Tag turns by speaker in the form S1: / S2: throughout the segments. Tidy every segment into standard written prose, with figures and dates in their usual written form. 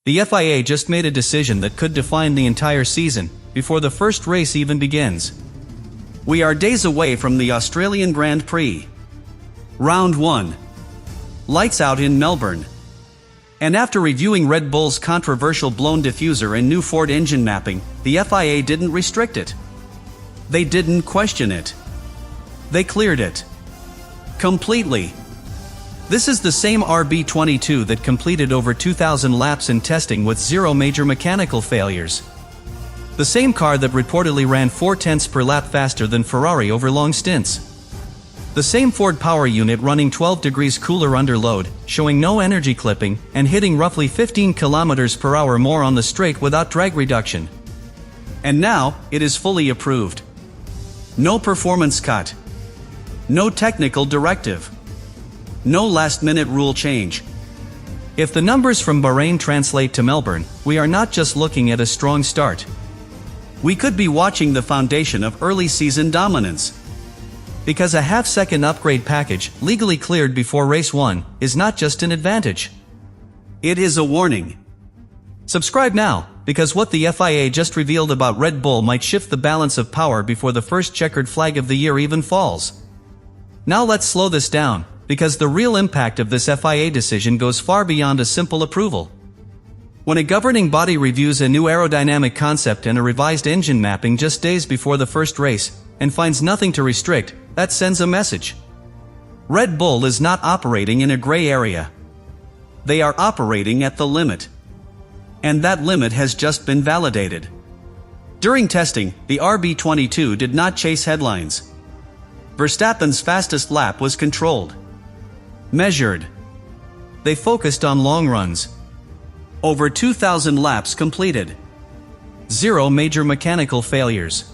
S1: The FIA just made a decision that could define the entire season, before the first race even begins. We are days away from the Australian Grand Prix. Round 1. Lights out in Melbourne. And after reviewing Red Bull's controversial blown diffuser and new Ford engine mapping, the FIA didn't restrict it. They didn't question it. They cleared it. Completely. This is the same RB22 that completed over 2,000 laps in testing with zero major mechanical failures. The same car that reportedly ran 0.4 per lap faster than Ferrari over long stints. The same Ford power unit running 12 degrees cooler under load, showing no energy clipping, and hitting roughly 15 km per hour more on the straight without drag reduction. And now, it is fully approved. No performance cut. No technical directive. No last-minute rule change. If the numbers from Bahrain translate to Melbourne, we are not just looking at a strong start. We could be watching the foundation of early season dominance. Because a half-second upgrade package, legally cleared before race 1, is not just an advantage. It is a warning. Subscribe now, because what the FIA just revealed about Red Bull might shift the balance of power before the first checkered flag of the year even falls. Now let's slow this down, because the real impact of this FIA decision goes far beyond a simple approval. When a governing body reviews a new aerodynamic concept and a revised engine mapping just days before the first race, and finds nothing to restrict, that sends a message. Red Bull is not operating in a gray area. They are operating at the limit. And that limit has just been validated. During testing, the RB22 did not chase headlines. Verstappen's fastest lap was controlled. Measured. They focused on long runs. Over 2,000 laps completed. Zero major mechanical failures.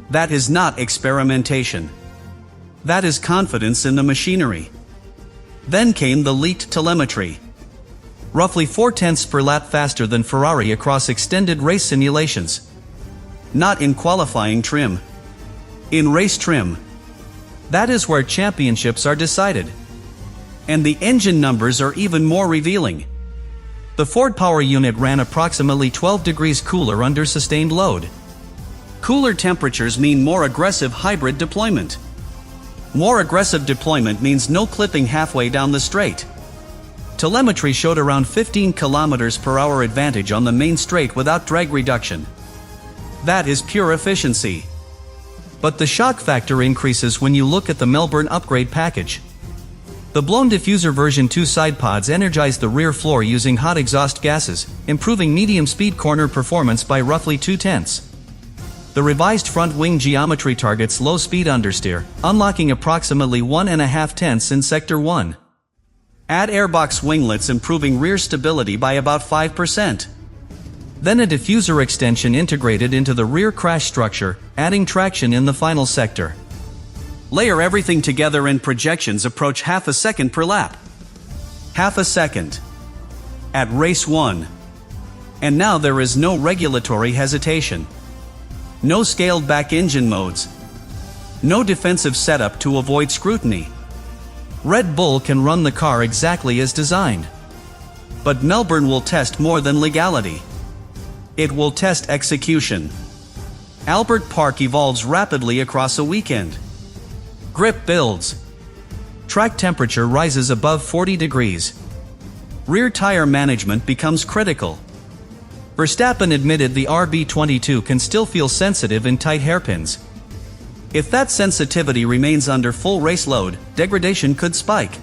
S1: That is not experimentation. That is confidence in the machinery. Then came the leaked telemetry. Roughly 0.4 per lap faster than Ferrari across extended race simulations. Not in qualifying trim. In race trim. That is where championships are decided. And the engine numbers are even more revealing. The Ford power unit ran approximately 12 degrees cooler under sustained load. Cooler temperatures mean more aggressive hybrid deployment. More aggressive deployment means no clipping halfway down the straight. Telemetry showed around 15 km per hour advantage on the main straight without drag reduction. That is pure efficiency. But the shock factor increases when you look at the Melbourne upgrade package. The blown diffuser version 2 side pods energize the rear floor using hot exhaust gases, improving medium speed corner performance by roughly 0.2. The revised front wing geometry targets low speed understeer, unlocking approximately 1.5 in Sector 1. Add airbox winglets, improving rear stability by about 5%. Then a diffuser extension integrated into the rear crash structure, adding traction in the final sector. Layer everything together and projections approach half a second per lap. Half a second. At race 1. And now there is no regulatory hesitation. No scaled back engine modes. No defensive setup to avoid scrutiny. Red Bull can run the car exactly as designed. But Melbourne will test more than legality. It will test execution. Albert Park evolves rapidly across a weekend. Grip builds. Track temperature rises above 40 degrees. Rear tire management becomes critical. Verstappen admitted the RB22 can still feel sensitive in tight hairpins. If that sensitivity remains under full race load, degradation could spike.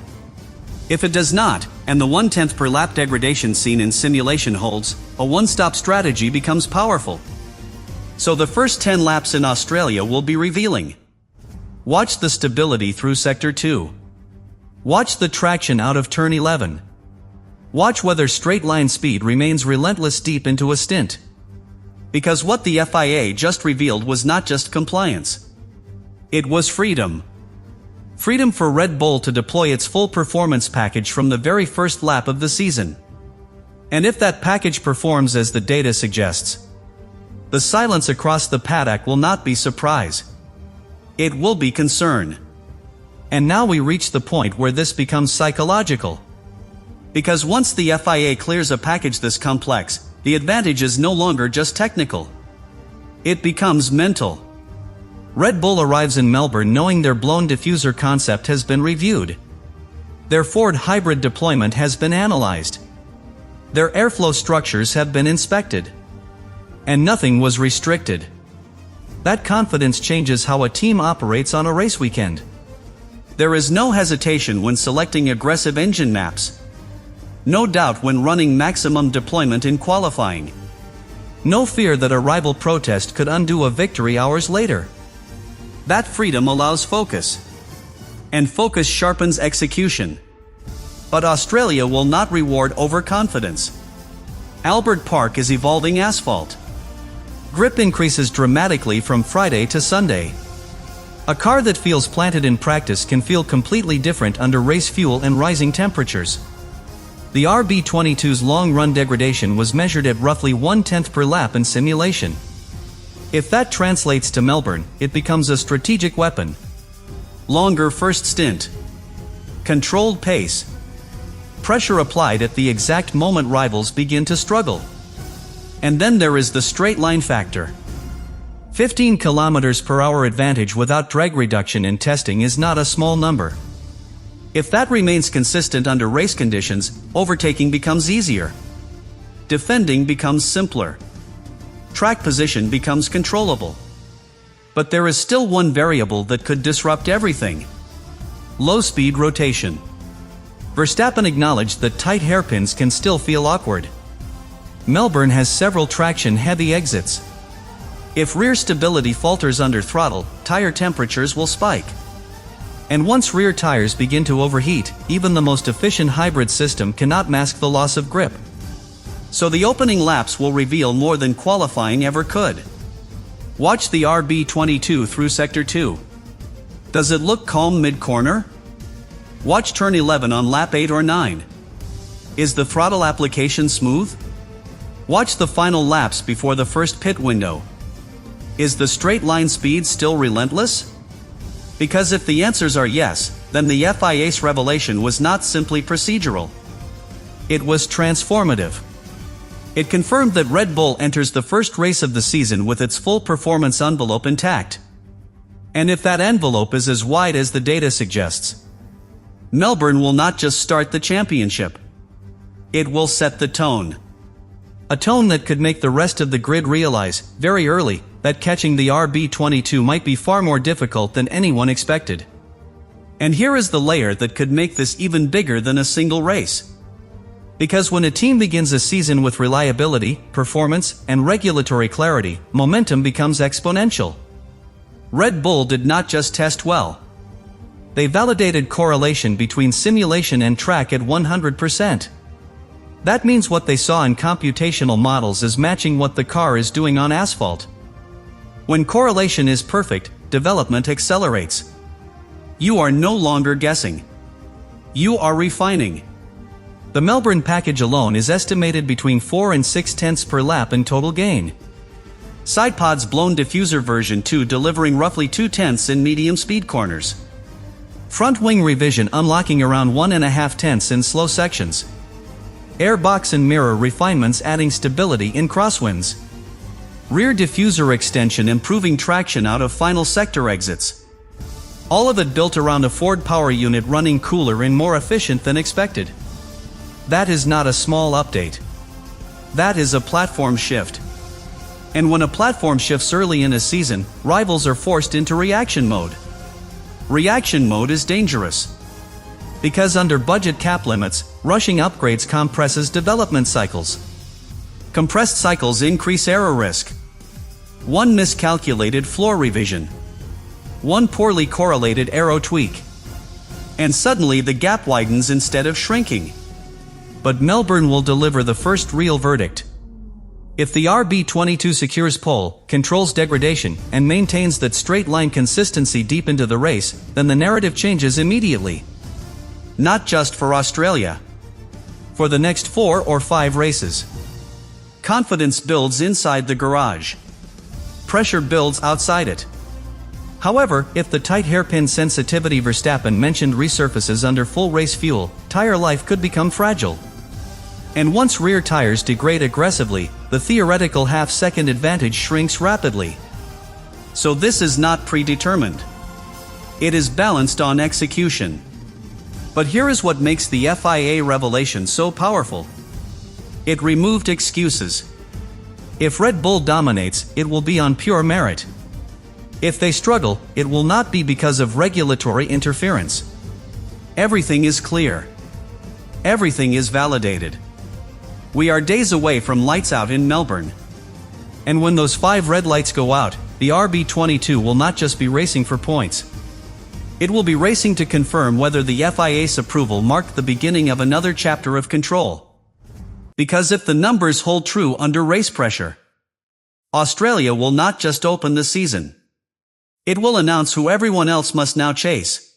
S1: If it does not, and the 0.1 per lap degradation seen in simulation holds, a one-stop strategy becomes powerful. So the first 10 laps in Australia will be revealing. Watch the stability through Sector 2. Watch the traction out of Turn 11. Watch whether straight line speed remains relentless deep into a stint. Because what the FIA just revealed was not just compliance. It was freedom. Freedom for Red Bull to deploy its full performance package from the very first lap of the season. And if that package performs as the data suggests, the silence across the paddock will not be surprise. It will be concern. And now we reach the point where this becomes psychological. Because once the FIA clears a package this complex, the advantage is no longer just technical. It becomes mental. Red Bull arrives in Melbourne knowing their blown diffuser concept has been reviewed. Their Ford hybrid deployment has been analyzed. Their airflow structures have been inspected. And nothing was restricted. That confidence changes how a team operates on a race weekend. There is no hesitation when selecting aggressive engine maps. No doubt when running maximum deployment in qualifying. No fear that a rival protest could undo a victory hours later. That freedom allows focus. And focus sharpens execution. But Australia will not reward overconfidence. Albert Park is evolving asphalt. Grip increases dramatically from Friday to Sunday. A car that feels planted in practice can feel completely different under race fuel and rising temperatures. The RB22's long-run degradation was measured at roughly 1/10 per lap in simulation. If that translates to Melbourne, it becomes a strategic weapon. Longer first stint. Controlled pace. Pressure applied at the exact moment rivals begin to struggle. And then there is the straight line factor. 15 km/h advantage without drag reduction in testing is not a small number. If that remains consistent under race conditions, overtaking becomes easier. Defending becomes simpler. Track position becomes controllable. But there is still one variable that could disrupt everything. Low-speed rotation. Verstappen acknowledged that tight hairpins can still feel awkward. Melbourne has several traction-heavy exits. If rear stability falters under throttle, tire temperatures will spike. And once rear tires begin to overheat, even the most efficient hybrid system cannot mask the loss of grip. So the opening laps will reveal more than qualifying ever could. Watch the RB22 through Sector 2. Does it look calm mid-corner? Watch turn 11 on lap 8 or 9. Is the throttle application smooth? Watch the final laps before the first pit window. Is the straight line speed still relentless? Because if the answers are yes, then the FIA's revelation was not simply procedural. It was transformative. It confirmed that Red Bull enters the first race of the season with its full performance envelope intact. And if that envelope is as wide as the data suggests, Melbourne will not just start the championship. It will set the tone. A tone that could make the rest of the grid realize, very early, that catching the RB22 might be far more difficult than anyone expected. And here is the layer that could make this even bigger than a single race. Because when a team begins a season with reliability, performance, and regulatory clarity, momentum becomes exponential. Red Bull did not just test well. They validated correlation between simulation and track at 100%. That means what they saw in computational models is matching what the car is doing on asphalt. When correlation is perfect, development accelerates. You are no longer guessing. You are refining. The Melbourne package alone is estimated between 4 and 6/10 per lap in total gain. SidePod's blown diffuser version 2 delivering roughly 2/10 in medium speed corners. Front wing revision unlocking around 1.5/10 in slow sections. Air box and mirror refinements adding stability in crosswinds. Rear diffuser extension improving traction out of final sector exits. All of it built around a Ford power unit running cooler and more efficient than expected. That is not a small update. That is a platform shift. And when a platform shifts early in a season, rivals are forced into reaction mode. Reaction mode is dangerous. Because under budget cap limits, rushing upgrades compresses development cycles. Compressed cycles increase error risk. One miscalculated floor revision. One poorly correlated aero tweak. And suddenly the gap widens instead of shrinking. But Melbourne will deliver the first real verdict. If the RB22 secures pole, controls degradation, and maintains that straight line consistency deep into the race, then the narrative changes immediately. Not just for Australia. For the next 4 or 5 races. Confidence builds inside the garage. Pressure builds outside it. However, if the tight hairpin sensitivity Verstappen mentioned resurfaces under full race fuel, tire life could become fragile. And once rear tires degrade aggressively, the theoretical half-second advantage shrinks rapidly. So this is not predetermined. It is balanced on execution. But here is what makes the FIA revelation so powerful. It removed excuses. If Red Bull dominates, it will be on pure merit. If they struggle, it will not be because of regulatory interference. Everything is clear. Everything is validated. We are days away from lights out in Melbourne. And when those 5 red lights go out, the RB22 will not just be racing for points. It will be racing to confirm whether the FIA's approval marked the beginning of another chapter of control. Because if the numbers hold true under race pressure, Australia will not just open the season. It will announce who everyone else must now chase.